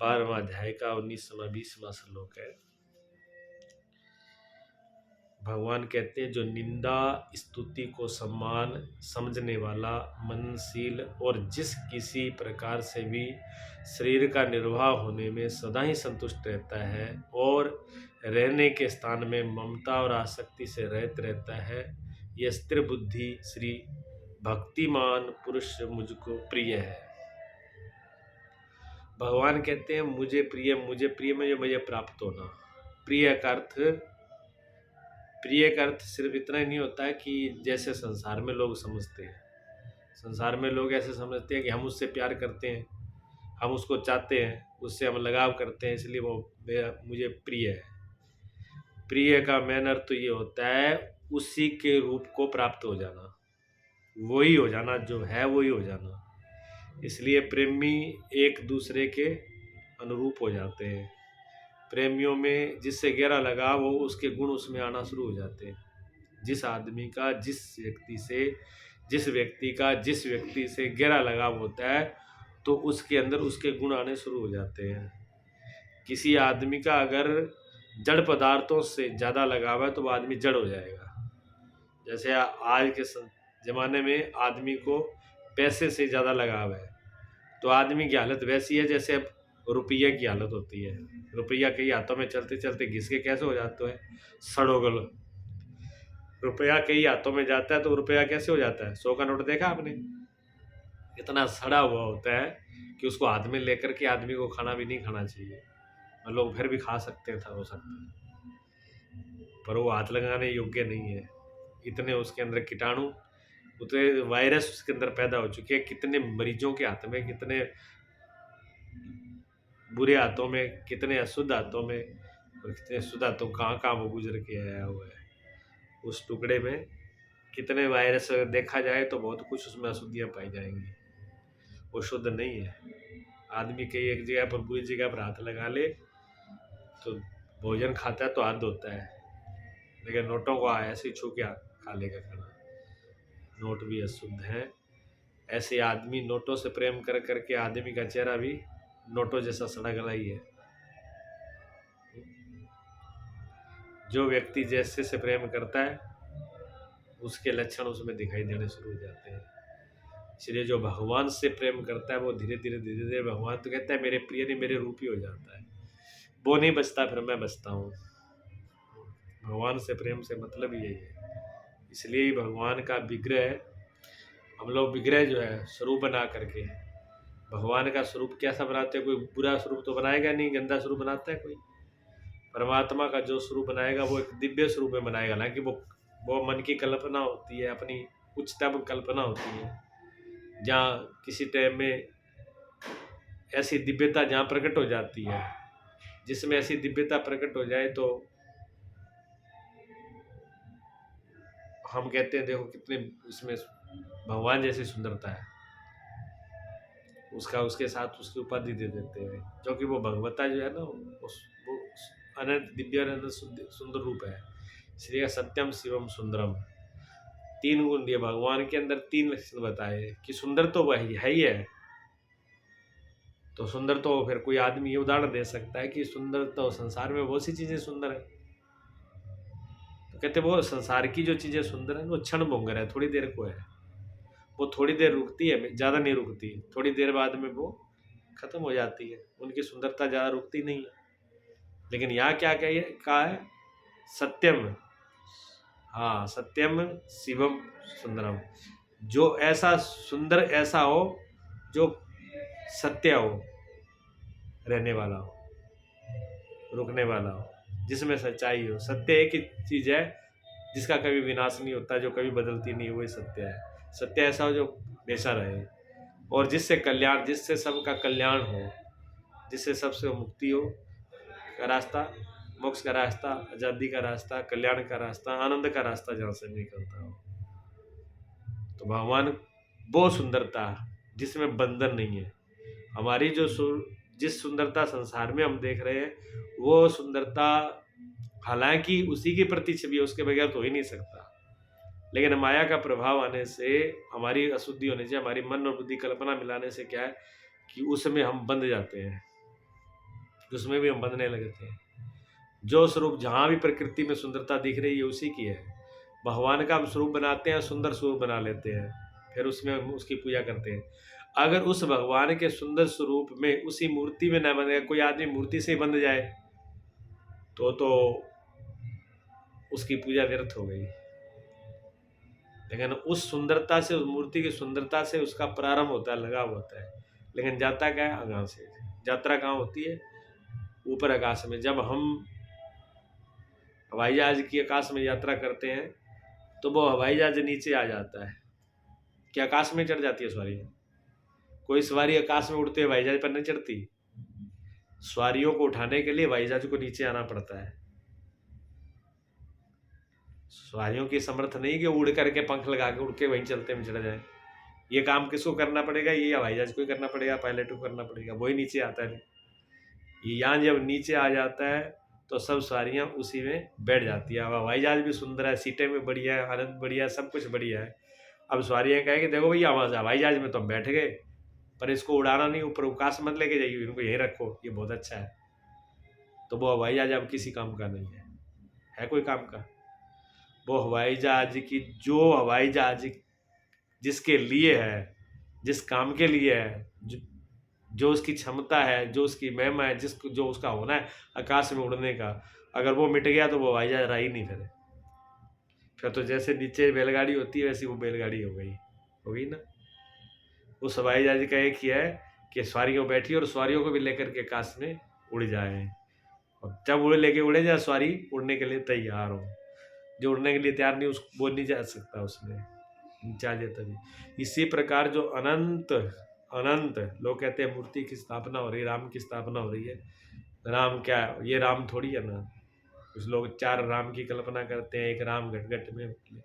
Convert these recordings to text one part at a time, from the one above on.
12वां अध्याय का 19वां 20वां श्लोक है। भगवान कहते हैं, जो निंदा स्तुति को सम्मान समझने वाला, मननशील और जिस किसी प्रकार से भी शरीर का निर्वाह होने में सदा ही संतुष्ट रहता है और रहने के स्थान में ममता और आसक्ति से रहित रहता है, यह स्थिर बुद्धि श्री भक्तिमान पुरुष मुझको प्रिय है। भगवान कहते हैं, मुझे प्रिय में मुझे प्राप्त होना। प्रिय का अर्थ सिर्फ इतना ही नहीं होता है कि जैसे संसार में लोग समझते हैं। संसार में लोग ऐसे समझते हैं कि हम उससे प्यार करते हैं, हम उसको चाहते हैं, उससे हम लगाव करते हैं, इसलिए वो मुझे प्रिय है। प्रिय का मेन अर्थ तो ये होता है उसी के रूप को प्राप्त हो जाना, वही हो जाना, जो है वही हो जाना। इसलिए प्रेमी एक दूसरे के अनुरूप हो जाते हैं। प्रेमियों में जिससे गहरा लगाव हो उसके गुण उसमें आना शुरू हो जाते हैं। जिस आदमी का जिस व्यक्ति से गहरा लगाव होता है तो उसके अंदर उसके गुण आने शुरू हो जाते हैं। किसी आदमी का अगर जड़ पदार्थों से ज़्यादा लगाव है तो वो आदमी जड़ हो जाएगा। जैसे आज के ज़माने में आदमी को पैसे से ज़्यादा लगाव है तो आदमी की हालत वैसी है जैसे अब रुपया की हालत होती है। रुपया कई हाथों में चलते चलते घिस के कैसे हो जाता है, सड़ोगल। रुपया कई हाथों में जाता है तो रुपया कैसे हो जाता है, 100 का नोट देखा आपने, इतना सड़ा हुआ होता है कि उसको हाथ में लेकर के आदमी को खाना भी नहीं खाना चाहिए। लोग फिर भी खा सकते हैं, हो सकता है, पर वो हाथ लगाने योग्य नहीं है। इतने उसके अंदर कीटाणु, उतने वायरस उसके अंदर पैदा हो चुके हैं। कितने मरीजों के हाथ में, कितने बुरे हाथों में, कितने अशुद्ध हाथों में, और कितने शुद्ध हाथों कहाँ वो गुजर के आया हुआ है। उस टुकड़े में कितने वायरस देखा जाए तो बहुत कुछ उसमें अशुद्धियाँ पाई जाएंगी, वो शुद्ध नहीं है। आदमी कई एक जगह पर बुरी जगह पर हाथ लगा ले तो भोजन खाता है तो हाथ धोता है, लेकिन नोटों को ऐसे ही छू के खा लेगा खाना। नोट भी अशुद्ध हैं। ऐसे आदमी नोटों से प्रेम कर करके आदमी का चेहरा भी नोटों जैसा सड़ा गला ही है। जो व्यक्ति जैसे से प्रेम करता है उसके लक्षण उसमें दिखाई देने शुरू हो जाते हैं। इसलिए जो भगवान से प्रेम करता है वो धीरे धीरे भगवान तो कहता है मेरे प्रिय नहीं, मेरे रूप ही हो जाता है। वो नहीं बचता, फिर मैं बचता हूँ। भगवान से प्रेम से मतलब यही है। इसलिए भगवान का विग्रह, हम लोग विग्रह जो है स्वरूप बना करके, भगवान का स्वरूप कैसा बनाते हैं, कोई बुरा स्वरूप तो बनाएगा नहीं, गंदा स्वरूप बनाता है कोई। परमात्मा का जो स्वरूप बनाएगा वो एक दिव्य स्वरूप में बनाएगा, ना कि वो मन की कल्पना होती है, अपनी उच्चतम कल्पना होती है, जहाँ किसी टाइम में ऐसी दिव्यता जहाँ प्रकट हो जाती है, जिसमें ऐसी दिव्यता प्रकट हो जाए तो हम कहते हैं देखो कितने इसमें भगवान जैसी सुंदरता है। उसके साथ उसकी उपाधि दे देते हैं, क्योंकि वो भगवता जो है ना वो अनंत दिव्य और अनंत सुंदर रूप है। इसलिए सत्यम शिवम सुंदरम, 3 गुण दिए भगवान के अंदर, 3 लक्षण बताए कि सुंदर तो वही है ही है। तो सुंदर तो फिर कोई आदमी ये उदाहरण दे सकता है कि सुंदर तो संसार में बहुत सी चीजें सुंदर है। तो कहते वो संसार की जो चीजें सुंदर है वो क्षण भंगुर है, थोड़ी देर को है, वो थोड़ी देर रुकती है, ज्यादा नहीं रुकती, थोड़ी देर बाद में वो खत्म हो जाती है। उनकी सुंदरता ज्यादा रुकती नहीं है। लेकिन यहाँ क्या कहा है, सत्यम, हाँ सत्यम शिवम सुंदरम, जो ऐसा सुंदर ऐसा हो जो सत्य हो, रहने वाला हो, रुकने वाला हो, जिसमें सच्चाई हो। सत्य एक ही चीज है जिसका कभी विनाश नहीं होता, जो कभी बदलती नहीं, वही सत्य है। सत्य ऐसा हो जो हमेशा रहे, और जिससे कल्याण, जिससे सबका कल्याण हो, जिससे सबसे मुक्ति हो का रास्ता, मोक्ष का रास्ता, आजादी का रास्ता, कल्याण का रास्ता, आनंद का रास्ता जहाँ से निकलता हो। तो भगवान वो सुंदरता जिसमें बंधन नहीं है। हमारी जो जिस सुंदरता संसार में हम देख रहे हैं वो सुंदरता हालांकि उसी की प्रति छवि है, उसके बगैर तो हो ही नहीं सकता। लेकिन माया का प्रभाव आने से, हमारी अशुद्धि होने से, हमारी मन और बुद्धि कल्पना मिलाने से क्या है कि उसमें हम बंध जाते हैं। उसमें भी हम बंधने लगते हैं। जो स्वरूप जहाँ भी प्रकृति में सुंदरता दिख रही है उसी की है। भगवान का हम स्वरूप बनाते हैं, सुंदर स्वरूप बना लेते हैं, फिर उसमें हम उसकी पूजा करते हैं। अगर उस भगवान के सुंदर स्वरूप में, उसी मूर्ति में न बने, कोई आदमी मूर्ति से बंध जाए तो उसकी पूजा व्यर्थ हो गई। लेकिन उस सुंदरता से, उस मूर्ति की सुंदरता से उसका प्रारंभ होता है, लगाव होता है। लेकिन जाता क्या है? आगाह से। यात्रा कहाँ होती है? ऊपर आकाश में। जब हम हवाई जहाज की आकाश में यात्रा करते हैं तो वो हवाई जहाज नीचे आ जाता है कि आकाश में चढ़ जाती है सवारी। कोई सवारी आकाश में उड़ते हवाई जहाज पर नहीं चढ़ती। सवारियों को उठाने के लिए हवाई जहाज को नीचे आना पड़ता है। सवारियों की समर्थ नहीं कि उड़ करके पंख लगा के उड़ के वहीं चलते हुए चढ़ जाए। ये काम किसको करना पड़ेगा? ये हवाई जहाज को ही करना पड़ेगा, पायलट को करना पड़ेगा, वही नीचे आता है। ये यहाँ जब नीचे आ जाता है तो सब सवारियाँ उसी में बैठ जाती है। अब हवाई जहाज भी सुंदर है, सीटें भी बढ़िया है, हालत बढ़िया है, सब कुछ बढ़िया है। अब सवारियाँ कहे कि देखो भैया हवाई जहाज में तो हम बैठ गए, पर इसको उड़ाना नहीं, ऊपर आकाश मत लेके जाइए, इनको यहीं रखो, ये बहुत अच्छा है। तो वो हवाई जहाज अब किसी काम का नहीं है कोई काम का। वो हवाई जहाज की, जो हवाई जहाज जिसके लिए है, जिस काम के लिए है, जो उसकी क्षमता है, जो उसकी महिमा है, जो उसका होना है आकाश में उड़ने का, अगर वो मिट गया तो वो हवाई जहाज रहा ही नहीं। फिर तो जैसे नीचे बैलगाड़ी होती है वैसी वो बैलगाड़ी हो गई ना। उस हवाई जहाज का एक ही है कि सवारियों बैठी और सवारियों को भी लेकर के आकाश में उड़ जाए। और जब उड़े जाए सवारी उड़ने के लिए तैयार हो। जो उड़ने के लिए तैयार नहीं वो नहीं जा सकता उसमें, नीचे तभी। इसी प्रकार जो अनंत लोग कहते हैं मूर्ति की स्थापना हो रही है, राम की स्थापना हो रही है। राम क्या, ये राम थोड़ी है ना। कुछ लोग 4 राम की कल्पना करते हैं। एक राम घटघट में बोले,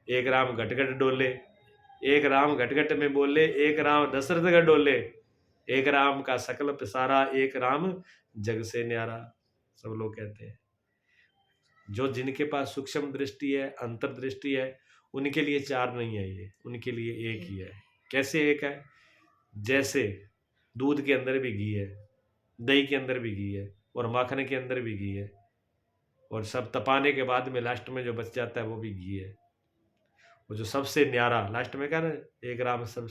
एक राम घटघट डोले, एक राम घटघट में बोले, एक राम दशरथ का डोले, एक राम का सकल पिसारा, एक राम जग से न्यारा। सब लोग कहते हैं। जो जिनके पास सूक्ष्म दृष्टि है, अंतर्दृष्टि है, उनके लिए 4 नहीं है ये, उनके लिए एक ही है। कैसे एक है? जैसे दूध के अंदर भी घी है, दही के अंदर भी घी है, और माखन के अंदर भी घी है, और सब तपाने के बाद में लास्ट में जो बच जाता है वो भी घी है। वो जो सबसे न्यारा लास्ट में क्या ना, एक राम सब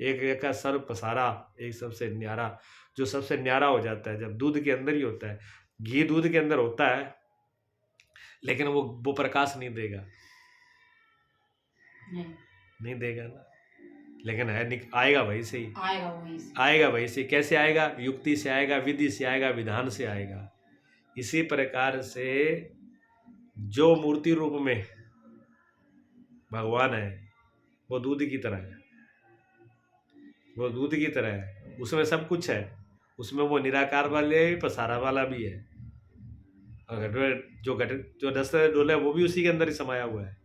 एक का सर्व पसारा, एक सबसे न्यारा, जो सबसे न्यारा हो जाता है जब दूध के अंदर ही होता है। घी दूध के अंदर होता है लेकिन वो प्रकाश नहीं देगा, नहीं देगा ना। लेकिन आएगा वही से ही, आएगा वही से। कैसे आएगा? युक्ति से आएगा, विधि से आएगा, विधान से आएगा। इसी प्रकार से जो मूर्ति रूप में भगवान है वो दूध की तरह है, वो दूध की तरह है। उसमें सब कुछ है, उसमें वो निराकार वाले पसारा वाला भी है, और जो 10 डोले वो भी उसी के अंदर ही समाया हुआ है।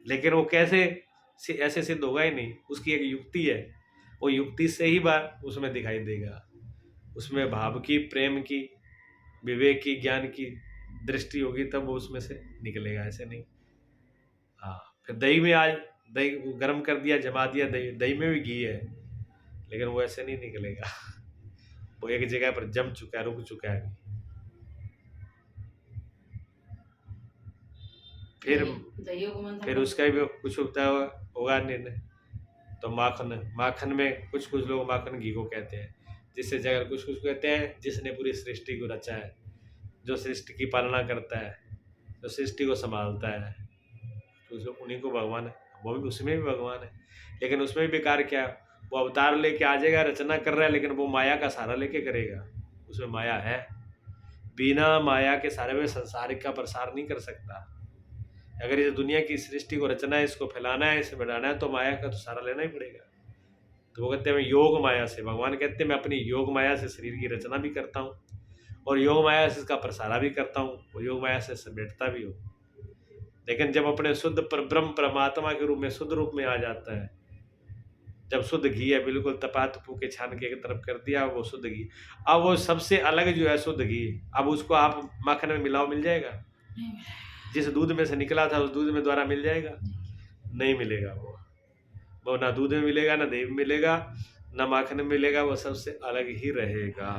लेकिन वो कैसे ऐसे सिद्ध होगा ही नहीं, उसकी एक युक्ति है। वो युक्ति से ही बात उसमें दिखाई देगा। उसमें भाव की, प्रेम की, विवेक की, ज्ञान की दृष्टि होगी तब वो उसमें से निकलेगा, ऐसे नहीं। हाँ, फिर दही में आज दही गर्म कर दिया, जमा दिया, दही में भी घी है, लेकिन वो ऐसे नहीं निकलेगा। वो एक जगह पर जम चुका है, रुक चुका है। फिर उसका भी कुछ होता होगा निर्णय। तो माखन में कुछ लोग माखन घी को कहते हैं, जिससे जगह कुछ कहते हैं जिसने पूरी सृष्टि को रचा है, जो सृष्टि की पालना करता है, जो सृष्टि को संभालता है, तो उन्हीं को भगवान है। वो भी उसमें भी भगवान है, लेकिन उसमें भी बेकार क्या, वो अवतार लेके आ जाएगा, रचना कर रहा है, लेकिन वो माया का सहारा लेके करेगा। उसमें माया है, बिना माया के सहारे में संसारिक का प्रसार नहीं कर सकता। अगर इस दुनिया की सृष्टि को रचना है, इसको फैलाना है, इसे बढ़ाना है, तो माया का तो सहारा लेना ही पड़ेगा। तो वो कहते हैं मैं योग माया से, भगवान कहते हैं मैं अपनी योग माया से शरीर की रचना भी करता हूँ, और योग माया से इसका प्रसारा भी करता हूँ, और योग माया से समेटता भी हूँ। लेकिन जब अपने शुद्ध ब्रह्म परमात्मा के रूप में, शुद्ध रूप में आ जाता है, जब शुद्ध घी है, बिल्कुल तपा तपू के छान के एक तरफ कर दिया, वो शुद्ध घी। अब वो सबसे अलग जो है शुद्ध घी, अब उसको आप माखन में मिलाओ, मिल जाएगा? जिस दूध में से निकला था उस दूध में द्वारा मिल जाएगा? नहीं मिलेगा। वो ना दूध में मिलेगा, ना दही में मिलेगा, न माखन मिलेगा, वो सबसे अलग ही रहेगा।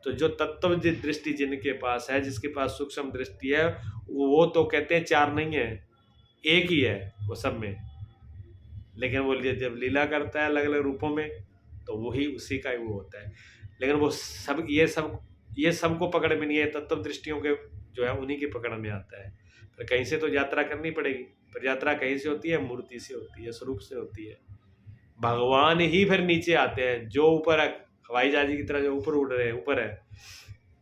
तो जो तत्व दृष्टि जिनके पास है, जिसके पास सूक्ष्म दृष्टि है, वो तो कहते हैं चार नहीं है, एक ही है वो सब में। लेकिन वो जब लीला करता है अलग अलग रूपों में, तो वही उसी का ही वो होता है। लेकिन वो सब ये सबको पकड़ में नहीं है, तत्व दृष्टियों के जो है उन्हीं की पकड़ में आता है। पर कहीं से तो यात्रा करनी पड़ेगी। पर यात्रा कहीं से होती है? मूर्ति से होती है, स्वरूप से होती है। भगवान ही फिर नीचे आते हैं, जो ऊपर हवाई जहाज की तरह जो ऊपर उड़ रहे हैं, ऊपर है,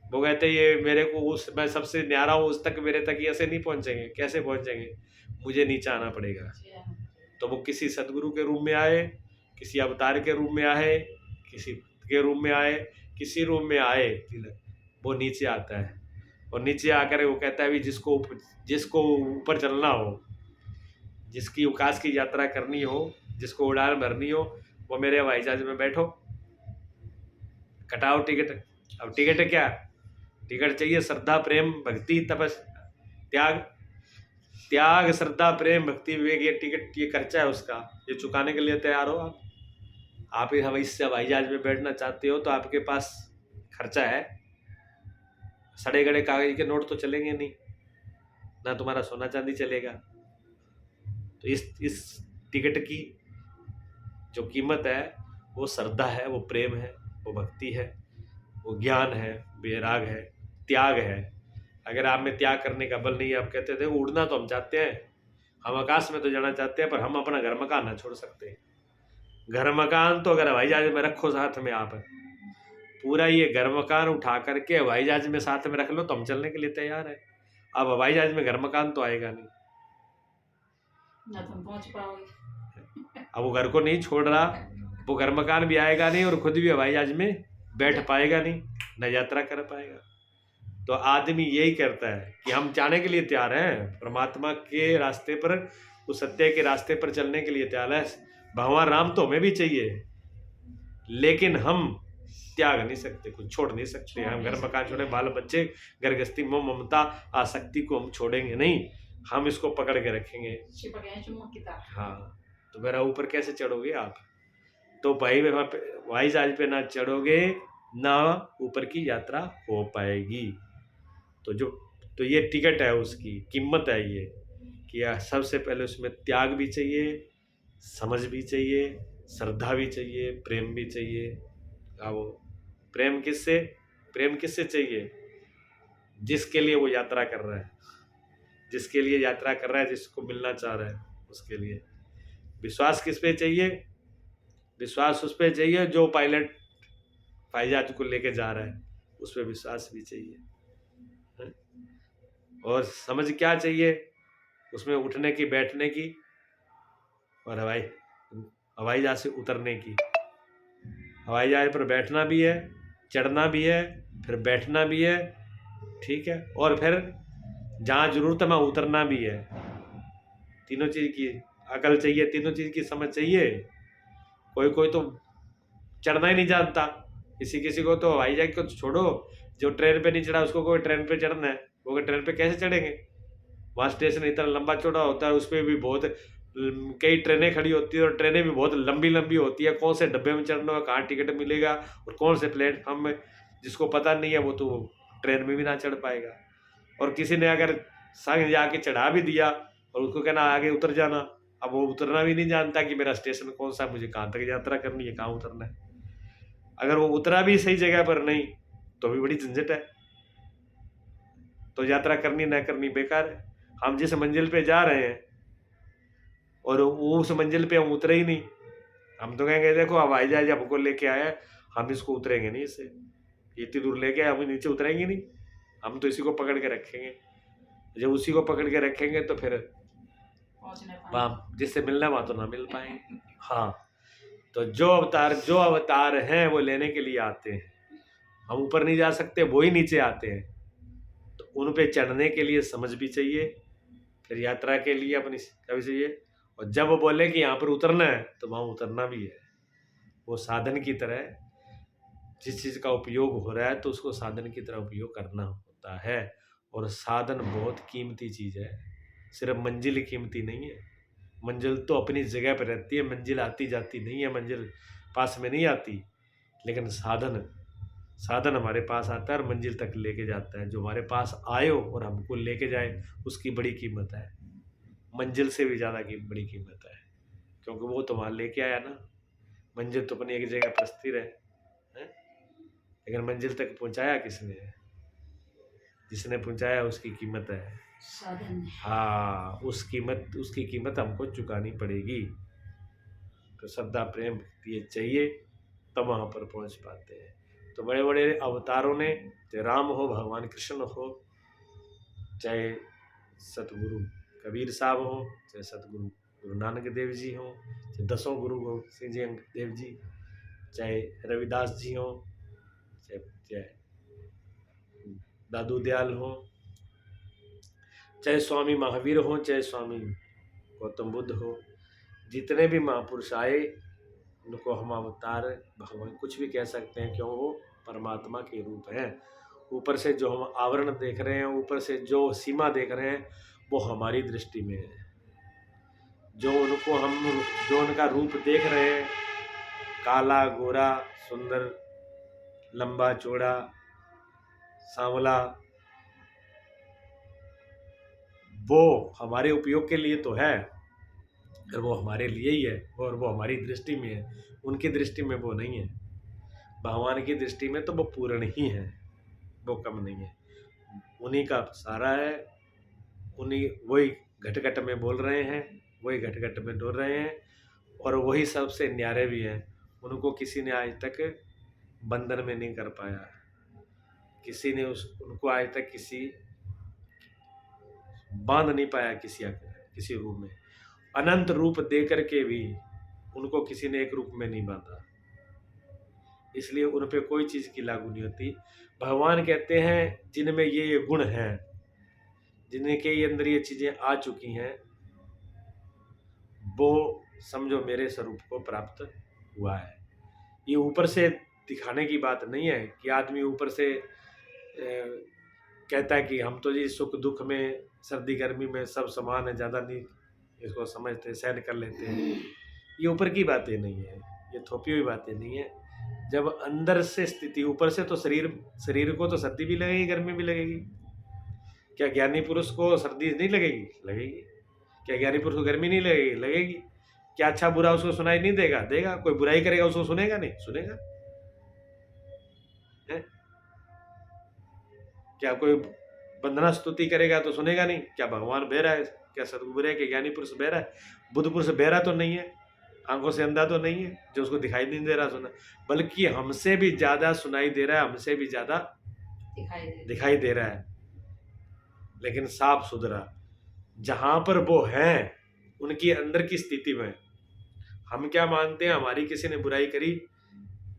वो कहते हैं ये मेरे को उस, मैं सबसे न्यारा हूँ, उस तक मेरे तक ये ऐसे नहीं पहुंचेंगे। कैसे पहुंचेंगे? मुझे नीचे आना पड़ेगा। तो वो किसी सदगुरु के रूप में आए, किसी अवतार के रूप में आए, किसी के रूप में आए, किसी रूप में आए, वो नीचे आता है। और नीचे आकर वो कहता है भी जिसको ऊपर चलना हो, जिसकी आकाश की यात्रा करनी हो, जिसको उड़ान भरनी हो, वो मेरे हवाई जहाज में बैठो, कटाओ टिकट। अब टिकट क्या? टिकट चाहिए श्रद्धा, प्रेम, भक्ति, तपस्या, त्याग। त्याग, श्रद्धा, प्रेम, भक्ति, विवेक, ये टिकट, ये खर्चा है उसका, ये चुकाने के लिए तैयार हो आप। आप इस हवाई जहाज में बैठना चाहते हो तो आपके पास खर्चा है। सड़े गड़े कागज के नोट तो चलेंगे नहीं, ना तुम्हारा सोना चांदी चलेगा। तो इस टिकट की जो कीमत है, वो श्रद्धा है, वो प्रेम है, वो भक्ति है, वो ज्ञान है, वैराग है, त्याग है। अगर आप में त्याग करने का बल नहीं है, आप कहते थे उड़ना तो हम चाहते हैं, हम आकाश में तो जाना चाहते हैं, पर हम अपना घर मकान ना छोड़ सकते। घर मकान तो अगर हवाई जहाज में रखो साथ में, आप पूरा ये घर मकान उठा करके हवाई जहाज में साथ में रख लो, तो हम चलने के लिए तैयार है। अब हवाई जहाज में घर मकान तो आएगा नहीं, ना तुम पहुंच पाओगे। अब वो घर को नहीं छोड़ रहा, वो घर मकान भी आएगा नहीं, और खुद भी हवाई जहाज में बैठ पाएगा नहीं, न यात्रा कर पाएगा। तो आदमी यही करता है कि हम जाने के लिए तैयार हैं परमात्मा के रास्ते पर, उस सत्य के रास्ते पर चलने के लिए तैयार है। भगवान राम तो हमें भी चाहिए, लेकिन हम त्याग नहीं सकते, कुछ छोड़ नहीं सकते। हम घर मकान छोड़े, बाल बच्चे, घर गृहस्थी, मोह ममता, आसक्ति को हम छोड़ेंगे नहीं, हम इसको पकड़ के रखेंगे। हाँ, तो मेरा ऊपर कैसे चढ़ोगे आप? तो भाई हवाई जहाज पे ना चढ़ोगे, ना ऊपर की यात्रा हो पाएगी। तो ये टिकट है, उसकी कीमत है ये, कि सबसे पहले उसमें त्याग भी चाहिए, समझ भी चाहिए, श्रद्धा भी चाहिए, प्रेम भी चाहिए। वो प्रेम किससे चाहिए? जिसके लिए वो यात्रा कर रहा है, जिसके लिए यात्रा कर रहा है, जिसको मिलना चाह रहा है, उसके लिए। विश्वास किस पे चाहिए? विश्वास उस पे चाहिए जो पायलट हवाई जहाज को लेके जा रहा है, उस पर विश्वास भी चाहिए। और समझ क्या चाहिए? उसमें उठने की, बैठने की, और हवाई जहाज से उतरने की। हवाई जहाज पर बैठना भी है, चढ़ना भी है, फिर बैठना भी है, ठीक है, और फिर जहाँ जरूरत है वहाँ उतरना भी है। तीनों चीज़ की अकल चाहिए, तीनों चीज़ की समझ चाहिए। कोई तो चढ़ना ही नहीं जानता, किसी को तो हवाई जहाज को छोड़ो, जो ट्रेन पे नहीं चढ़ा उसको कोई ट्रेन पे चढ़ना है, वो ट्रेन पे कैसे चढ़ेंगे? वहाँ स्टेशन इतना लंबा चौड़ा होता है, उस पर भी बहुत कई ट्रेनें खड़ी होती है, और ट्रेनें भी बहुत लंबी लंबी होती है। कौन से डब्बे में चढ़ना है, कहाँ टिकट मिलेगा, और कौन से प्लेटफॉर्म में, जिसको पता नहीं है वो तो ट्रेन में भी ना चढ़ पाएगा। और किसी ने अगर संग जाके चढ़ा भी दिया और उसको कहना आगे उतर जाना, अब वो उतरना भी नहीं जानता कि मेरा स्टेशन कौन सा, मुझे कहाँ तक यात्रा करनी है, कहाँ उतरना है। अगर वो उतरा भी सही जगह पर नहीं, तो भी बड़ी झंझट है, तो यात्रा करनी ना करनी बेकार है। हम जिस मंजिल पे जा रहे हैं और उस मंजिल पे हम उतरे ही नहीं, हम तो कहेंगे देखो हवाई जहाज हमको लेके आया, हम इसको उतरेंगे नहीं, इससे इतनी दूर लेके हम नीचे उतरेंगे नहीं, हम तो इसी को पकड़ के रखेंगे। जब उसी को पकड़ के रखेंगे तो फिर वहाँ जिससे मिलना वहाँ तो ना मिल पाएंगे। हाँ, तो जो अवतार हैं वो लेने के लिए आते हैं। हम ऊपर नहीं जा सकते, वो ही नीचे आते हैं, तो उन पे चढ़ने के लिए समझ भी चाहिए, फिर यात्रा के लिए अपनी भी चाहिए। और जब वो बोले कि यहाँ पर उतरना है, तो वहाँ उतरना भी है। वो साधन की तरह, जिस चीज़ का उपयोग हो रहा है तो उसको साधन की तरह उपयोग करना होता है। और साधन बहुत कीमती चीज़ है, सिर्फ मंजिल कीमती नहीं है। मंजिल तो अपनी जगह पर रहती है, मंजिल आती जाती नहीं है, मंजिल पास में नहीं आती, लेकिन साधन हमारे पास आता है और मंजिल तक लेके जाता है। जो हमारे पास आए हो और हमको लेके जाए, उसकी बड़ी कीमत है, मंजिल से भी ज़्यादा की बड़ी कीमत है, क्योंकि वो तुम्हारा लेके आया ना। मंजिल तो अपनी एक जगह पर स्थिर है, लेकिन मंजिल तक पहुंचाया किसने है? जिसने पहुंचाया उसकी कीमत है। साधन है। हाँ, उसकी कीमत हमको चुकानी पड़ेगी। तो श्रद्धा प्रेम ये चाहिए, तब वहाँ पर पहुँच पाते हैं। तो बड़े बड़े अवतारों ने, चाहे राम हो, भगवान कृष्ण हो, चाहे सतगुरु कबीर साहब हो, चाहे सतगुरु गुरु नानक देव जी हो, चाहे 10 गुरु गोविंद सिंह जी देव जी, चाहे रविदास जी हो, चाहे दादू दयाल हो, चाहे स्वामी महावीर हो, चाहे स्वामी गौतम बुद्ध हो, जितने भी महापुरुष आए उनको हम अवतार भगवान कुछ भी कह सकते हैं, क्यों? वो परमात्मा के रूप हैं। ऊपर से जो हम आवरण देख रहे हैं, ऊपर से जो सीमा देख रहे हैं, वो हमारी दृष्टि में है। जो उनका रूप देख रहे हैं, काला गोरा सुंदर लंबा चौड़ा सांवला, वो हमारे उपयोग के लिए तो है, और वो हमारे लिए ही है, और वो हमारी दृष्टि में है। उनकी दृष्टि में वो नहीं है। भगवान की दृष्टि में तो वो पूर्ण ही है, वो कम नहीं है। उन्हीं का सारा है, उन्हीं वही घट घट में बोल रहे हैं, वही घट घट में डोल रहे हैं, और वही सबसे न्यारे भी हैं। उनको किसी ने आज तक बंधन में नहीं कर पाया, किसी ने उनको आज तक किसी बांध नहीं पाया किसी रूप में। अनंत रूप दे करके भी उनको किसी ने एक रूप में नहीं बांधा, इसलिए उन पे कोई चीज़ की लागू नहीं होती। भगवान कहते हैं जिनमें ये गुण हैं, जिनके अंदर ये चीज़ें आ चुकी हैं, वो समझो मेरे स्वरूप को प्राप्त हुआ है। ये ऊपर से दिखाने की बात नहीं है कि आदमी ऊपर से कहता है कि हम तो जी सुख दुख में, सर्दी गर्मी में सब समान है, ज़्यादा नहीं इसको समझते, सहन कर लेते हैं। ये ऊपर की बातें नहीं है, ये थोपी हुई बातें नहीं है। जब अंदर से स्थिति, ऊपर से तो शरीर को तो सर्दी भी लगेगी, गर्मी भी लगेगी। क्या ज्ञानी पुरुष को सर्दी नहीं लगेगी? लगेगी। क्या ज्ञानी पुरुष को गर्मी नहीं लगेगी? लगेगी। क्या अच्छा बुरा उसको सुनाई नहीं देगा? देगा। कोई बुराई करेगा उसको सुनेगा नहीं? सुनेगा। है? क्या कोई वंदना स्तुति करेगा तो सुनेगा नहीं? क्या भगवान बहरा है? क्या सतगुरु है? कि ज्ञानी पुरुष बहरा है? बुद्ध पुरुष बहरा तो नहीं है, आंखों से अंधा तो नहीं है जो उसको दिखाई नहीं दे रहा सुना, बल्कि हमसे भी ज्यादा सुनाई दे रहा है, हमसे भी ज्यादा दिखाई दे रहा है, लेकिन साफ सुथरा। जहां पर वो हैं उनकी अंदर की स्थिति में हम क्या मानते हैं? हमारी किसी ने बुराई करी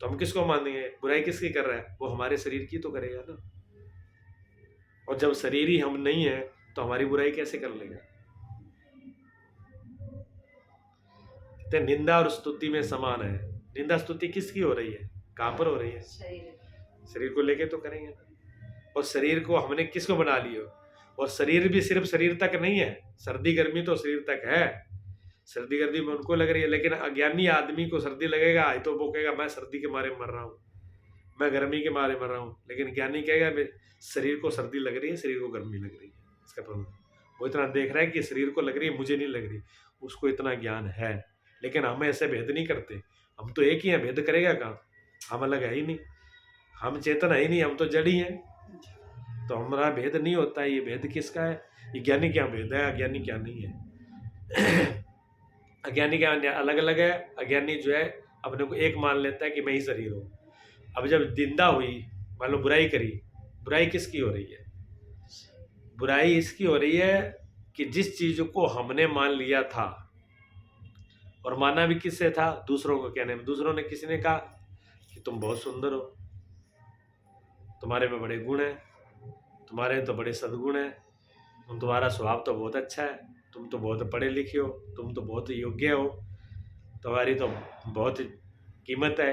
तो हम किसको मानेंगे? बुराई किसकी कर रहा है? वो हमारे शरीर की तो करेगा ना। और जब शरीर ही हम नहीं है तो हमारी बुराई कैसे कर लेगा? तो निंदा और स्तुति में समान है। निंदा स्तुति किसकी हो रही है? कहां पर हो रही है? शरीर को लेके तो करेंगे ना। और शरीर को हमने किसको बना लिया? और शरीर भी सिर्फ शरीर तक नहीं है, सर्दी गर्मी तो शरीर तक है। सर्दी गर्मी में उनको लग रही है, लेकिन अज्ञानी आदमी को सर्दी लगेगा तो वो कहेगा मैं सर्दी के मारे मर रहा हूँ, मैं गर्मी के मारे मर रहा हूँ। लेकिन ज्ञानी कहेगा शरीर को सर्दी लग रही है, शरीर को गर्मी लग रही है। इसका प्रॉब्लम वो इतना देख रहा है कि शरीर को लग रही है, मुझे नहीं लग रही, उसको इतना ज्ञान है। लेकिन हम ऐसे भेद नहीं करते, हम तो एक ही हैं, भेद करेगा कहाँ? हम अलग है ही नहीं, हम चेतन है ही नहीं, हम तो जड़ ही हैं। तो हमारा भेद नहीं होता है। ये भेद किसका है? ये ज्ञानी क्या भेद है, अज्ञानी क्या नहीं है। अज्ञानी क्या अलग अलग है। अज्ञानी जो है अपने को एक मान लेता है कि मैं ही शरीर हूँ। अब जब निंदा हुई, मान लो बुराई करी, बुराई किसकी हो रही है? बुराई इसकी हो रही है कि जिस चीज को हमने मान लिया था, और माना भी किससे था? दूसरों को कहने में। दूसरों ने, किसी ने कहा कि तुम बहुत सुंदर हो, तुम्हारे में बड़े गुण हैं, तुम्हारे तो बड़े सद्गुण हैं, तुम्हारा स्वभाव तो बहुत अच्छा है, तुम तो बहुत पढ़े लिखे हो, तुम तो बहुत योग्य हो, तुम्हारी तो बहुत कीमत है,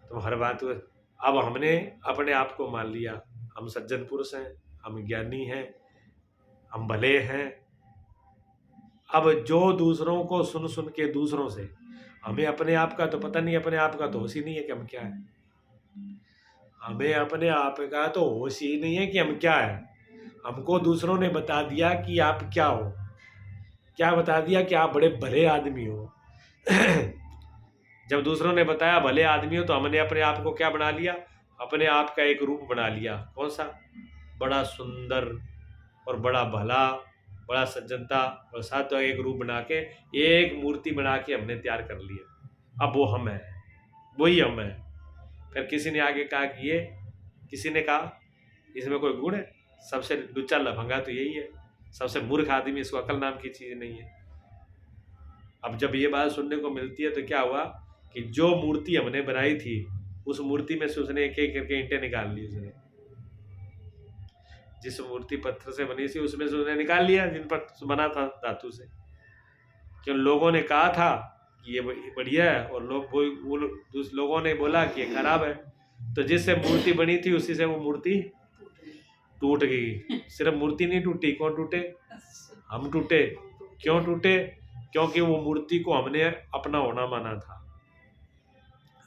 तुम हर बात। अब हमने अपने आप को मान लिया हम सज्जन पुरुष हैं, हम ज्ञानी हैं, हम भले हैं। अब जो दूसरों को सुन सुन के दूसरों से हमें अपने आप का तो पता नहीं, अपने आप का तो होश ही नहीं है कि हम क्या है। हमें अपने आप का तो होश ही नहीं है कि हम क्या है। हमको दूसरों ने बता दिया कि आप क्या हो, क्या बता दिया कि आप बड़े भले आदमी हो। जब दूसरों ने बताया भले आदमी हो तो हमने अपने आप को क्या बना लिया, अपने आप का एक रूप बना लिया। कौन सा? बड़ा सुंदर और बड़ा भला, बड़ा सज्जनता और सात्विक एक रूप बना के, एक मूर्ति बना के हमने तैयार कर लिया। अब वो हम है, वही हम है। फिर किसी ने आगे कहा कि ये, किसी ने कहा इसमें कोई गुण है? सबसे लुच्चा लफंगा तो यही है, सबसे मूर्ख आदमी, इसको अकल नाम की चीज नहीं है। अब जब ये बात सुनने को मिलती है तो क्या हुआ कि जो मूर्ति हमने बनाई थी उस मूर्ति में से उसने एक एक करके ईंटें निकाल ली। उसने जिस मूर्ति पत्थर से बनी थी उसमें से उसने निकाल लिया जिन पर बना था धातु से। क्यों? लोगों ने कहा था कि ये बढ़िया है और लोगों ने बोला कि ये खराब है। तो जिससे मूर्ति बनी थी उसी से वो मूर्ति टूट गई। सिर्फ मूर्ति नहीं टूटी, कौन टूटे? हम टूटे। क्यों टूटे? क्योंकि वो मूर्ति को हमने अपना होना माना था।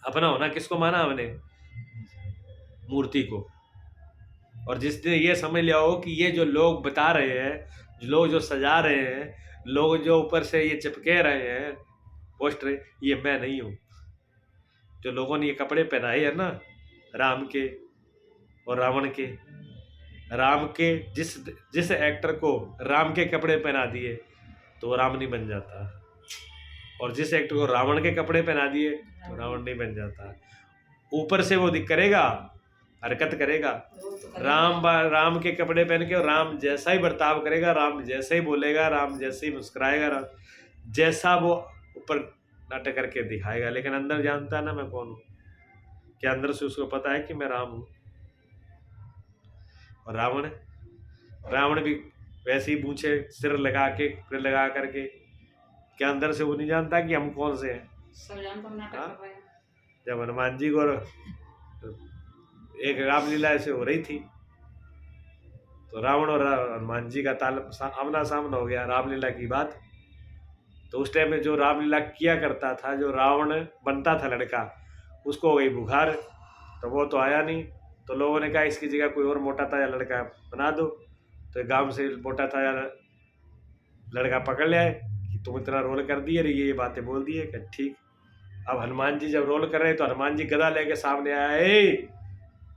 अपना होना किसको माना हमने? मूर्ति को। और जिसने ये समझ लिया हो कि ये जो लोग बता रहे हैं, लोग जो सजा रहे हैं, लोग जो ऊपर से ये चिपके रहे हैं पोस्टर, ये मैं नहीं हूँ। जो लोगों ने ये कपड़े पहनाए हैं ना राम के और रावण के, राम के जिस एक्टर को राम के कपड़े पहना दिए तो राम नहीं बन जाता, और जिस एक्टर को रावण के कपड़े पहना दिए तो रावण नहीं बन जाता। ऊपर से वो करेगा, हरकत करेगा, राम के कपड़े पहन के, और राम जैसा ही बर्ताव करेगा, राम जैसे ही बोलेगा, राम जैसे ही मुस्कुराएगा, राम जैसा वो ऊपर नाटक करके दिखाएगा, लेकिन अंदर जानता है ना मैं कौन हूँ। क्या अंदर से उसको पता है कि मैं राम हूँ। और रावण भी वैसे ही पूछे सिर लगा करके, क्या अंदर से वो नहीं जानता कि हम कौन से हैं? सब जानता हूँ, नाटक कर रहे हैं। जब हनुमान जी को एक रामलीला ऐसे हो रही थी तो रावण और हनुमान जी का आमना सामना हो गया, रामलीला की बात। तो उस टाइम में जो रामलीला किया करता था, जो रावण बनता था लड़का, उसको हो गई बुखार, तो वो तो आया नहीं। तो लोगों ने कहा इसकी जगह कोई और मोटा ताजा लड़का बना दो। तो गांव से मोटा ताजा लड़का पकड़ लिया कि तुम इतना रोल कर दिए, ये बातें बोल दिए कि ठीक। अब हनुमान जी जब रोल कर रहे तो हनुमान जी गदा लेके सामने आया,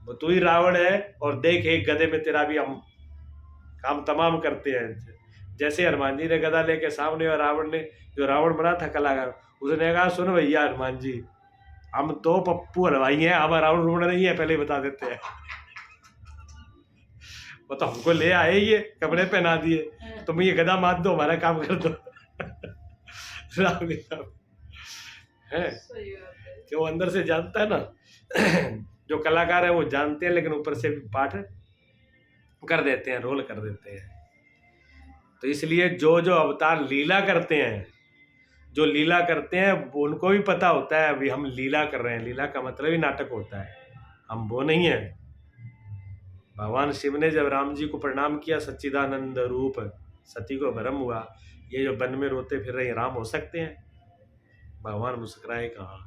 वो तू ही रावण है और देख एक गधे में तेरा भी हम काम तमाम करते हैं। जैसे हनुमान जी ने गदा लेके सामने, और रावण ने, जो रावण बना था कलाकार, उसने कहा सुन भैया हनुमान जी, हम तो पप्पू हलवाई हैं, हम रावण रूवण नहीं है, पहले बता देते हैं। वो तो हमको ले आए, ये कपड़े पहना दिए, तुम ये गदा मार दो, हमारा काम कर दो। राम है कि वो अंदर से जानता है ना। जो कलाकार है वो जानते हैं, लेकिन ऊपर से भी पाठ कर देते हैं, रोल कर देते हैं। तो इसलिए जो जो अवतार लीला करते हैं, जो लीला करते हैं उनको भी पता होता है अभी हम लीला कर रहे हैं। लीला का मतलब ही नाटक होता है, हम वो नहीं है। भगवान शिव ने जब राम जी को प्रणाम किया, सच्चिदानंद रूप, सती को भ्रम हुआ, ये जो वन में रोते फिर रहे राम हो सकते हैं? भगवान मुस्कुराए, कहा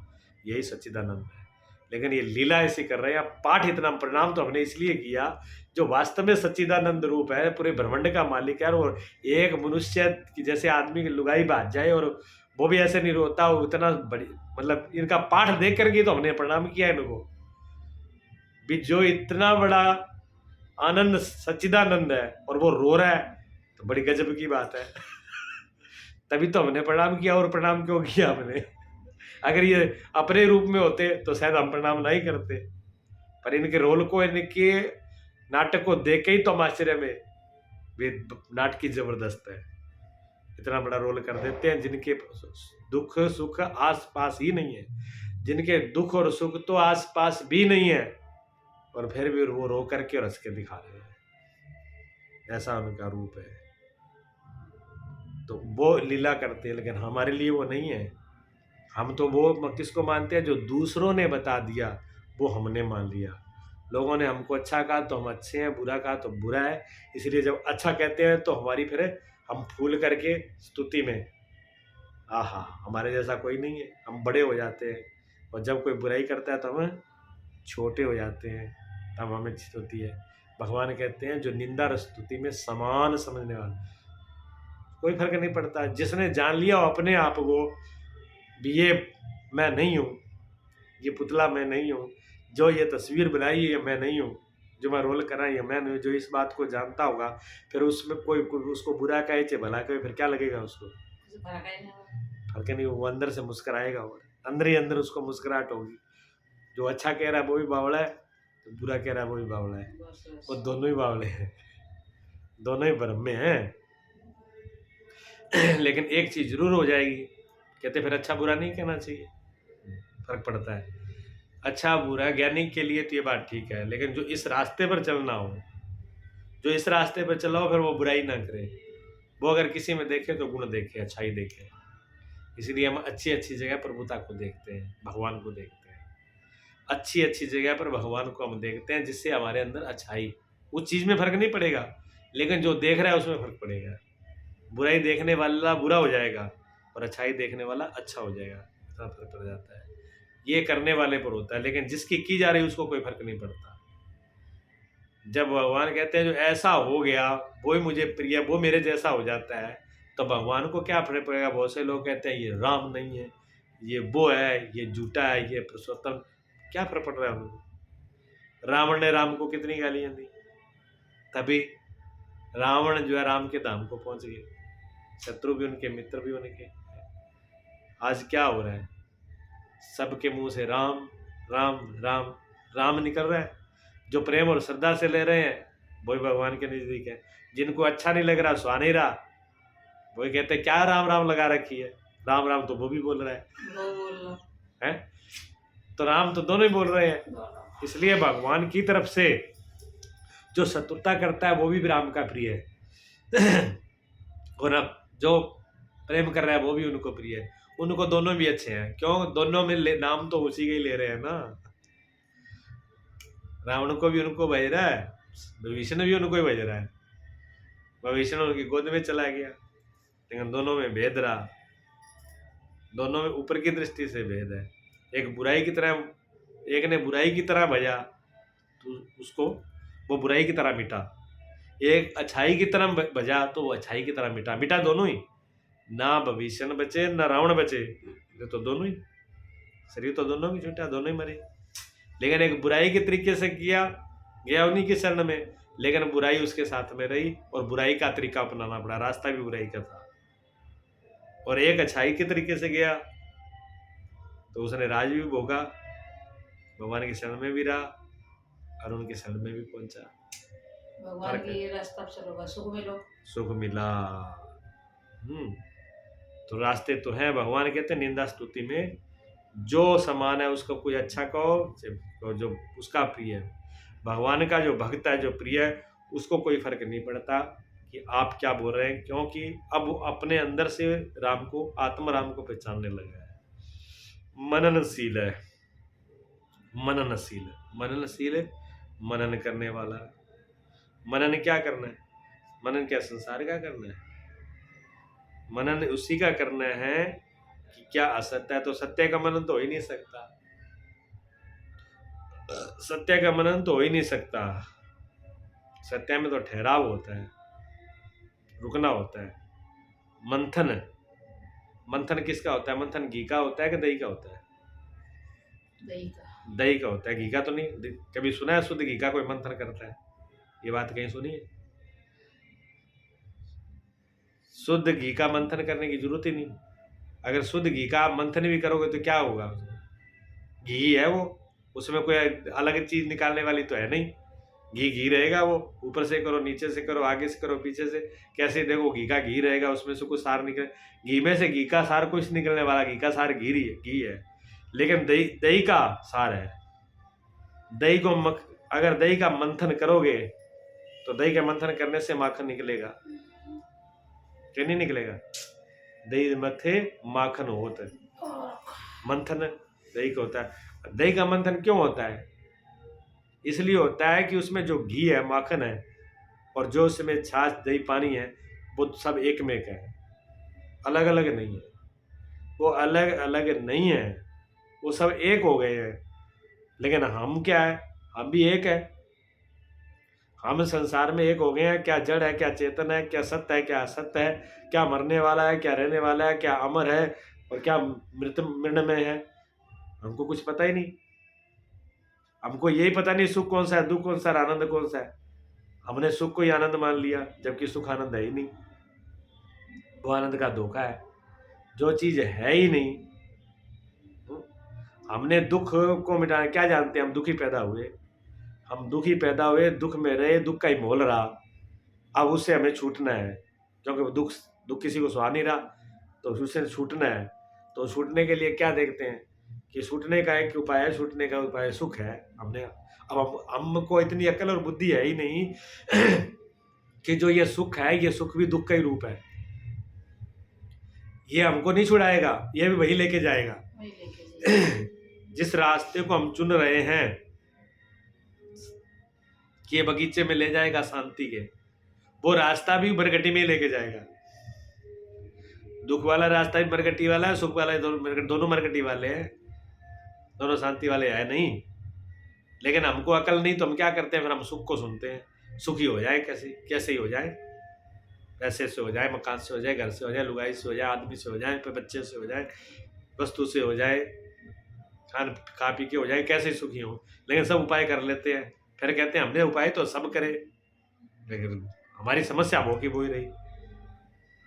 यही सच्चिदानंद है। लेकिन ये लीला ऐसी कर रहे हैं। अब पाठ इतना प्रणाम तो हमने इसलिए किया, जो वास्तव में सच्चिदानंद रूप है, पूरे ब्रह्मांड का मालिक है, और एक मनुष्य की जैसे आदमी की लुगाई बात जाए और वो भी ऐसे नहीं रोता, वो इतना बड़ी, मतलब इनका पाठ देख करके तो हमने प्रणाम किया इनको भी। जो इतना बड़ा आनंद सच्चिदानंद है और वो रो रहा है तो बड़ी गजब की बात है। तभी तो हमने प्रणाम किया। और प्रणाम क्यों किया हमने? अगर ये अपने रूप में होते तो शायद हम प्रणाम नहीं करते, पर इनके रोल को, इनके नाटक को देख के ही तो हम आश्चर्य में, वे नाटकी जबरदस्त है, इतना बड़ा रोल कर देते हैं। जिनके दुख सुख आस पास ही नहीं है, जिनके दुख और सुख तो आस पास भी नहीं है, और फिर भी वो रो करके और हंस के दिखा रहे हैं। ऐसा उनका रूप है। तो वो लीला करते हैं, लेकिन हमारे लिए वो नहीं है। हम तो वो किसको मानते हैं? जो दूसरों ने बता दिया वो हमने मान लिया। लोगों ने हमको अच्छा कहा तो हम अच्छे हैं, बुरा कहा तो बुरा है। इसलिए जब अच्छा कहते हैं तो हमारी फिर हम फूल करके स्तुति में आहा, हमारे जैसा कोई नहीं है, हम बड़े हो जाते हैं, और जब कोई बुराई करता है तो हम छोटे हो जाते हैं, तब हमें चित होती है। भगवान कहते हैं जो निंदा और स्तुति में समान समझने वाला, कोई फर्क नहीं पड़ता। जिसने जान लिया हो अपने आप को भी ये मैं नहीं हूँ, ये पुतला मैं नहीं हूँ, जो ये तस्वीर बनाई है ये मैं नहीं हूँ, जो मैं रोल कर रहा है ये मैं नहीं हूँ, जो इस बात को जानता होगा, फिर उसमें कोई उसको बुरा कहे चाहे भला कहे, फिर क्या लगेगा उसको? कुछ फर्क ही नहीं हुआ। फर्क नहीं, वो अंदर से मुस्कुराएगा, और अंदर ही अंदर उसको मुस्कुराहट होगी। जो अच्छा कह रहा है वो भी बावड़ा है, तो बुरा कह रहा है वो भी बावड़ा है, बस बस। वो दोनों ही बावड़े हैं, दोनों ही भ्रम में हैं। लेकिन एक चीज जरूर हो जाएगी, कहते फिर अच्छा बुरा नहीं कहना चाहिए, फर्क पड़ता है। अच्छा बुरा ज्ञानी के लिए तो ये बात ठीक है, लेकिन जो इस रास्ते पर चलना हो, जो इस रास्ते पर चला हो, फिर वो बुराई ना करे, वो अगर किसी में देखे तो गुण देखे, अच्छाई देखे। इसलिए हम अच्छी अच्छी जगह प्रभुता को देखते हैं, भगवान को देखते हैं, अच्छी अच्छी जगह पर भगवान को हम देखते हैं, जिससे हमारे अंदर अच्छाई, उस चीज में फर्क नहीं पड़ेगा, लेकिन जो देख रहा है उसमें फर्क पड़ेगा। बुराई देखने वाला बुरा हो जाएगा और अच्छाई देखने वाला अच्छा हो जाएगा, इतना फर्क पड़ जाता है। ये करने वाले पर होता है, लेकिन जिसकी की जा रही है उसको कोई फर्क नहीं पड़ता। जब भगवान कहते हैं जो ऐसा हो गया वो ही मुझे प्रिय, वो मेरे जैसा हो जाता है, तो भगवान को क्या फर्क पड़ेगा? बहुत से लोग कहते हैं ये राम नहीं है, ये वो है, ये झूठा है, ये पुरुषोत्तम, क्या फर्क पड़ रहा है उनको? रावण ने राम को कितनी गालियां दी, तभी रावण जो है राम के धाम को पहुंच गए, शत्रु भी उनके मित्र भी उनके। आज क्या हो रहा है? सबके मुंह से राम राम राम राम निकल रहा है। जो प्रेम और श्रद्धा से ले रहे हैं वही भगवान के नजदीक है, जिनको अच्छा नहीं लग रहा, सुहा नहीं रहा, वही कहते हैं क्या राम राम लगा रखी है, राम राम तो वो भी बोल रहा वो बोल लो। है, तो राम तो दोनों ही बोल रहे हैं। दोनों। इसलिए भगवान की तरफ से जो शत्रुता करता है वो भी राम का प्रिय है और अब जो प्रेम कर रहा है वो भी उनको प्रिय है, उनको दोनों भी अच्छे हैं। क्यों? दोनों में नाम तो उसी के ही ले रहे हैं ना। रावण को भी उनको भेज रहा है, विभीषण भी उनको ही भेज रहा है, विभीषण उनकी गोद में चला गया, लेकिन दोनों में भेद रहा, दोनों में ऊपर की दृष्टि से भेद है। एक बुराई की तरह, एक ने बुराई की तरह भजा तो उसको वो बुराई की तरह मिटा, एक अच्छाई की तरह भजा तो वो अच्छाई की तरह मिटा, मिटा दोनों ही, ना विभीषण बचे ना रावण बचे, ये तो दोनों ही, शरीर तो दोनों की छूटा, दोनों ही मरे। लेकिन एक बुराई के तरीके से किया गया उन्हीं की शरण में, लेकिन बुराई उसके साथ में रही और बुराई का तरीका अपनाना पड़ा, रास्ता भी बुराई का था। और एक अच्छाई के तरीके से गया तो उसने राज भी भोगा, भगवान की शरण में भी रहा और उनकी शरण में भी पहुंचा, भगवान की रास्ता पर चलोगा सुख मिलो, सुख मिला। तो रास्ते तो हैं, भगवान कहते हैं निंदा स्तुति में जो समान है उसको कोई अच्छा कहो, जो उसका प्रिय है। भगवान का जो भक्त है, जो प्रिय है, उसको कोई फर्क नहीं पड़ता कि आप क्या बोल रहे हैं, क्योंकि अब वो अपने अंदर से राम को, आत्मा राम को पहचानने लगा है। मननशील है, मननशील है, मननशील है, मनन करने वाला। मनन क्या करना है? मनन क्या संसार का करना है? मनन उसी का करना है कि क्या असत्य है, तो सत्य का मनन तो हो ही नहीं सकता, सत्य का मनन तो हो ही नहीं सकता। सत्य में तो ठहराव होता है, रुकना होता है। मंथन, मंथन किसका होता है? मंथन घी का होता है कि दही का होता है? दही का। दही का होता है, घी का तो नहीं। कभी सुना है शुद्ध घी का कोई मंथन करता है? ये बात कहीं सुनी है? शुद्ध घी का मंथन करने की जरूरत ही नहीं। अगर शुद्ध घी का आप मंथन भी करोगे तो क्या होगा? घी है वो, उसमें कोई अलग चीज निकालने वाली तो है नहीं, घी घी रहेगा वो, ऊपर से करो, नीचे से करो, आगे से करो, पीछे से, कैसे देखो घी का घी रहेगा, उसमें से कुछ सार निकले, घी में से घी का सार कुछ निकलने वाला, घी का सार घी है, लेकिन दही दही का सार है। दही को अगर दही का मंथन करोगे तो दही का मंथन करने से माखन निकलेगा, क्या नहीं निकलेगा? दही मथे माखन होता है, मंथन दही का होता है। दही का मंथन क्यों होता है? इसलिए होता है कि उसमें जो घी है, माखन है, और जो उसमें छाछ, दही, पानी है, वो सब एक में का है, अलग अलग नहीं है। वो अलग अलग नहीं है, वो सब एक हो गए हैं। लेकिन हम क्या है, हम भी एक है। हम संसार में एक हो गए हैं। क्या जड़ है, क्या चेतन है, क्या सत्य है, क्या असत्य है, क्या मरने वाला है, क्या रहने वाला है, क्या अमर है और क्या मृत मृणमय है, हमको कुछ पता ही नहीं। हमको यही पता नहीं सुख कौन सा है, दुख कौन सा है, आनंद कौन सा है। हमने सुख को ही आनंद मान लिया, जबकि सुख आनंद है ही नहीं। वो आनंद का धोखा है, जो चीज है ही नहीं। हमने दुख को मिटाना क्या जानते हैं, हम दुखी पैदा हुए, हम दुखी पैदा हुए, दुख में रहे, दुख का ही मोल रहा। अब उससे हमें छूटना है, क्योंकि दुख दुख किसी को सुहा नहीं रहा, तो उससे छूटना है। तो छूटने के लिए क्या देखते हैं कि छूटने का एक उपाय है, छूटने का उपाय सुख है। हमने अब हमको इतनी अकल और बुद्धि है ही नहीं कि जो ये सुख है, ये सुख भी दुख का ही रूप है। ये हमको नहीं छुड़ाएगा, ये भी वही लेके जाएगा। वही लेके जाइए। जिस रास्ते को हम चुन रहे हैं कि ये बगीचे में ले जाएगा शांति के, वो रास्ता भी बरगटी में ही लेके जाएगा। दुख वाला रास्ता भी बरगटी वाला है, सुख वाला दोनों मरगटी वाले हैं, दोनों शांति वाले है नहीं। लेकिन हमको अकल नहीं, तो हम क्या करते हैं, फिर हम सुख को सुनते हैं। सुखी हो जाए, कैसे कैसे ही हो जाए, पैसे से हो जाए, मकान से हो जाए, घर से हो जाए, लुगाई से हो जाए, आदमी से हो जाए, फिर बच्चे से हो जाए, वस्तु से हो जाए, खा पी के हो जाए, कैसे सुखी हो। लेकिन सब उपाय कर लेते हैं, फिर कहते हैं हमने उपाय तो सब करे, लेकिन हमारी समस्या वो की वो ही रही।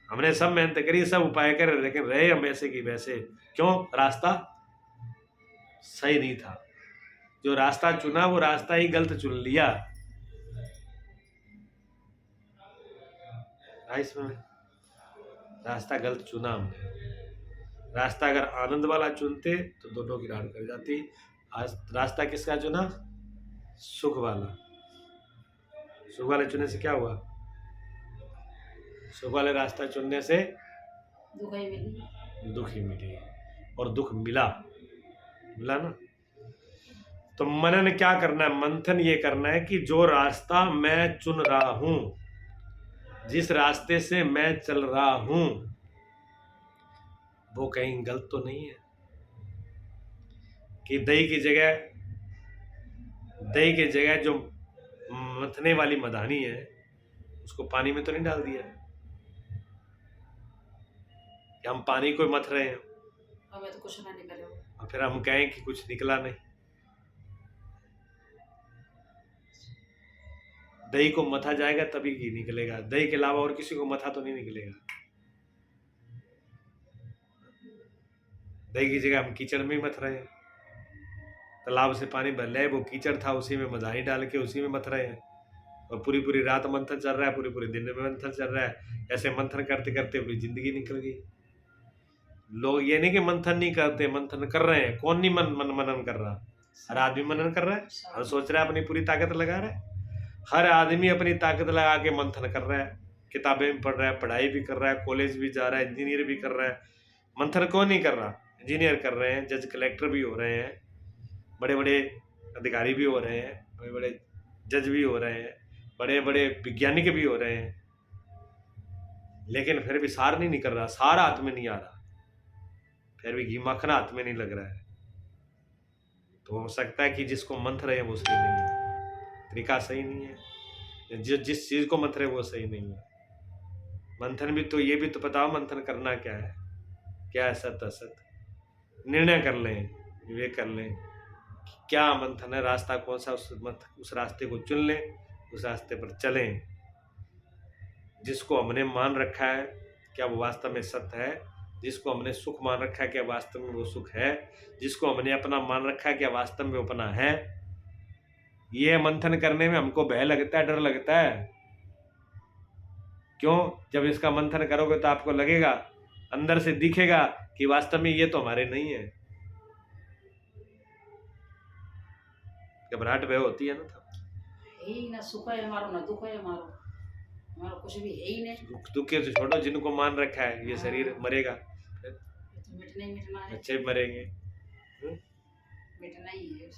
हमने सब मेहनत करी, सब उपाय करे, लेकिन रहे हम वैसे की वैसे। क्यों? रास्ता सही नहीं था। जो रास्ता चुना वो रास्ता ही गलत चुन लिया। इसमें रास्ता गलत चुना हमने। रास्ता अगर आनंद वाला चुनते तो दोनों की राड कर जाती। आज रास्ता किसका चुना? सुख वाला। सुख वाले चुनने से क्या हुआ? सुख वाले रास्ता चुनने से दुख ही मिली, दुख ही मिली, और दुख मिला ना। तो मनन क्या करना है, मंथन ये करना है कि जो रास्ता मैं चुन रहा हूं, जिस रास्ते से मैं चल रहा हूं, वो कहीं गलत तो नहीं है। कि दही की जगह जो मथने वाली मधानी है, उसको पानी में तो नहीं डाल दिया कि हम पानी को मथ रहे हैं हमें तो कुछ ना निकले। और फिर हम कहें कि कुछ निकला नहीं। दही को मथा जाएगा तभी घी निकलेगा, दही के अलावा और किसी को मथा तो नहीं निकलेगा। दही की जगह हम कीचड़ में ही मथ रहे हैं। तालाब से पानी भर रहे, वो कीचड़ था, उसी में मधानी डाल के उसी में मथ रहे हैं, और पूरी पूरी रात मंथन चल रहा है, पूरी पूरी दिन में मंथन चल रहा है। ऐसे मंथन करते करते पूरी जिंदगी निकल गई। लोग ये नहीं कि मंथन नहीं करते, मंथन कर रहे हैं। कौन नहीं मनन कर रहा? हर आदमी मनन कर रहा है, हर सोच रहा है, अपनी पूरी ताकत लगा रहा है। हर आदमी अपनी ताकत लगा के मंथन कर रहा है, किताबें भी पढ़ रहा है, पढ़ाई भी कर रहा है, कॉलेज भी जा रहा है, इंजीनियर भी कर रहा है। मंथन कौन नहीं कर रहा? इंजीनियर कर रहे हैं, जज कलेक्टर भी हो रहे हैं, बड़े बड़े अधिकारी भी हो रहे हैं, बड़े बड़े जज भी हो रहे हैं, बड़े बड़े वैज्ञानिक भी हो रहे हैं। लेकिन फिर भी सार नहीं निकल रहा, सार हाथ में नहीं आ रहा, फिर भी घी मक्खना हाथ में नहीं लग रहा है। तो हो सकता है कि जिसको मंथ रहे हैं वो सही नहीं है, तरीका सही नहीं है, जिस चीज को मंथ रहे वो सही नहीं है। मंथन भी तो ये भी तो बताओ, मंथन करना क्या है, क्या है सत्य असत, निर्णय कर लें, विवेक कर लें क्या मंथन है, रास्ता कौन सा, उस रास्ते को चुन लें, उस रास्ते पर चलें। जिसको हमने मान रखा है क्या वो वास्तव में सत्य है? जिसको हमने सुख मान रखा है क्या वास्तव में वो सुख है? जिसको हमने अपना मान रखा है क्या वास्तव में अपना है? ये मंथन करने में हमको भय लगता है, डर लगता है। क्यों? जब इसका मंथन करोगे तो आपको लगेगा, अंदर से दिखेगा कि वास्तव में ये तो हमारे नहीं है। घबराहट भय होती है ना, तब है ही ना, सुख है हमारा ना दुख है हमारा, हमारा कुछ भी है ही नहीं। दुख के तो छोड़ो, जिनको मान रखा है ये शरीर मरेगा, तो मिटना ही मिटना है, बच्चे भी मरेंगे, मिटना ही है।